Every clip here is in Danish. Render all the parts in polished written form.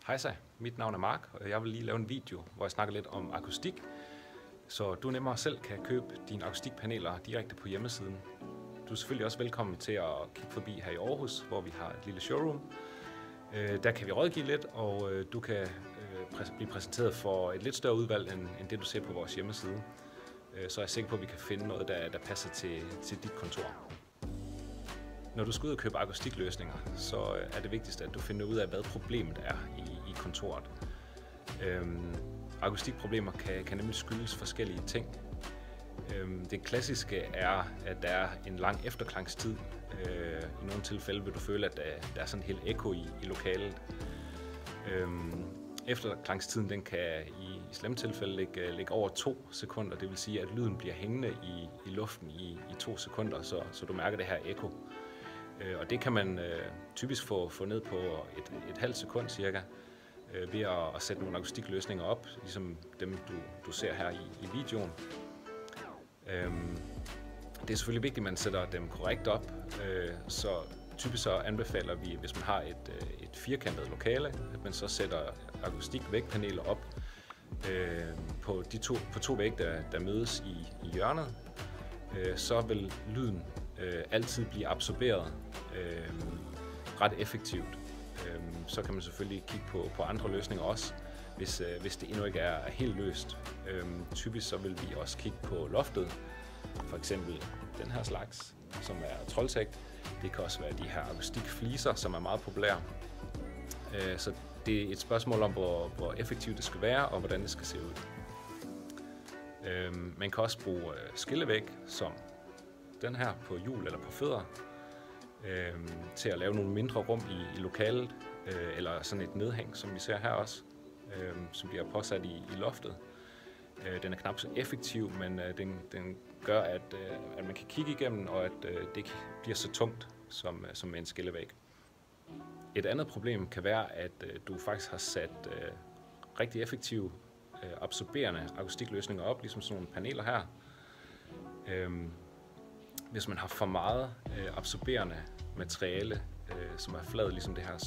Hejsa, mit navn er Mark, og jeg vil lige lave en video, hvor jeg snakker lidt om akustik, så du nemmere selv kan købe dine akustikpaneler direkte på hjemmesiden. Du er selvfølgelig også velkommen til at kigge forbi her i Aarhus, hvor vi har et lille showroom. Der kan vi rådgive lidt, og du kan blive præsenteret for et lidt større udvalg end det, du ser på vores hjemmeside. Så er jeg sikker på, at vi kan finde noget, der passer til dit kontor. Når du skal ud og købe akustikløsninger, så er det vigtigste, at du finder ud af, hvad problemet er i kontoret. Akustikproblemer kan nemlig skyldes forskellige ting. Det klassiske er, at der er en lang efterklangstid. I nogle tilfælde vil du føle, at der er sådan en hel ekko i lokalet. Efterklangstiden den kan i slemme tilfælde ligge over 2 sekunder. Det vil sige, at lyden bliver hængende i luften i 2 sekunder, så du mærker det her ekko. Og det kan man typisk få ned på et halvt sekund cirka, ved at sætte nogle akustikløsninger op, ligesom dem du ser her i videoen. Det er selvfølgelig vigtigt, at man sætter dem korrekt op, så typisk så anbefaler vi, hvis man har et firkantet lokale, at man så sætter akustikvægpaneler op på to vægge, der mødes i hjørnet. Så vil lyden altid blive absorberet ret effektivt. Så kan man selvfølgelig kigge på andre løsninger også, hvis det endnu ikke er helt løst. Typisk så vil vi også kigge på loftet, for eksempel den her slags, som er Troldtech. Det kan også være de her akustikfliser, som er meget populære. Så det er et spørgsmål om, hvor effektivt det skal være, og hvordan det skal se ud. Man kan også bruge skillevæg, som den her på hjul eller på fødder, til at lave nogle mindre rum i lokalet, eller sådan et nedhæng, som vi ser her også, som bliver påsat i loftet. Den er knap så effektiv, men den gør, at man kan kigge igennem, og at det ikke bliver så tungt som en skillevæg. Et andet problem kan være, at du faktisk har sat rigtig effektive absorberende akustikløsninger op, ligesom sådan nogle paneler her. Hvis man har for meget absorberende materiale, som er flad ligesom det her,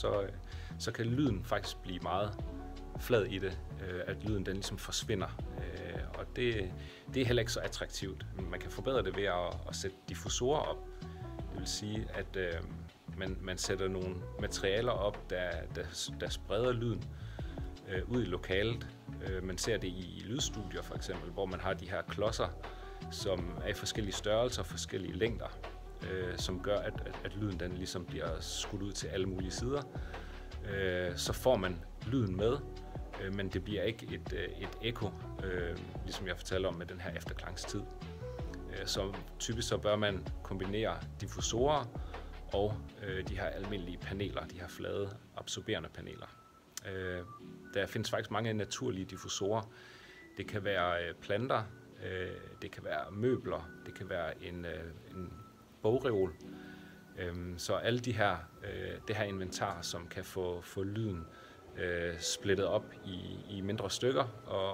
så kan lyden faktisk blive meget flad i det, at lyden den ligesom forsvinder. Og det er heller ikke så attraktivt. Man kan forbedre det ved at sætte diffusorer op. Det vil sige, at man sætter nogle materialer op, der spreder lyden ud i lokalet. Man ser det i lydstudier for eksempel, hvor man har de her klodser, som er i forskellige størrelser og forskellige længder, som gør, at lyden den ligesom bliver skudt ud til alle mulige sider. Så får man lyden med, men det bliver ikke et ekko, ligesom jeg fortalte om med den her efterklangstid. Så typisk så bør man kombinere diffusorer og de her almindelige paneler, de her flade absorberende paneler. Der findes faktisk mange naturlige diffusorer. Det kan være planter, det kan være møbler, det kan være en bogreol. Så alle det her inventar, som kan få lyden splittet op i mindre stykker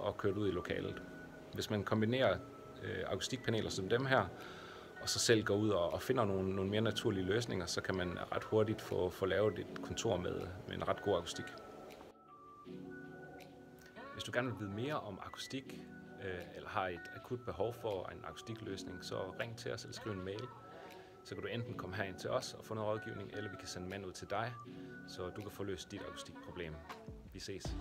og kørt ud i lokalet. Hvis man kombinerer akustikpaneler som dem her, og så selv går ud og finder nogle mere naturlige løsninger, så kan man ret hurtigt få lavet et kontor med en ret god akustik. Hvis du gerne vil vide mere om akustik, eller har et akut behov for en akustikløsning, så ring til os eller skriv en mail. Så kan du enten komme herind til os og få noget rådgivning, eller vi kan sende en mand ud til dig, så du kan få løst dit akustikproblem. Vi ses.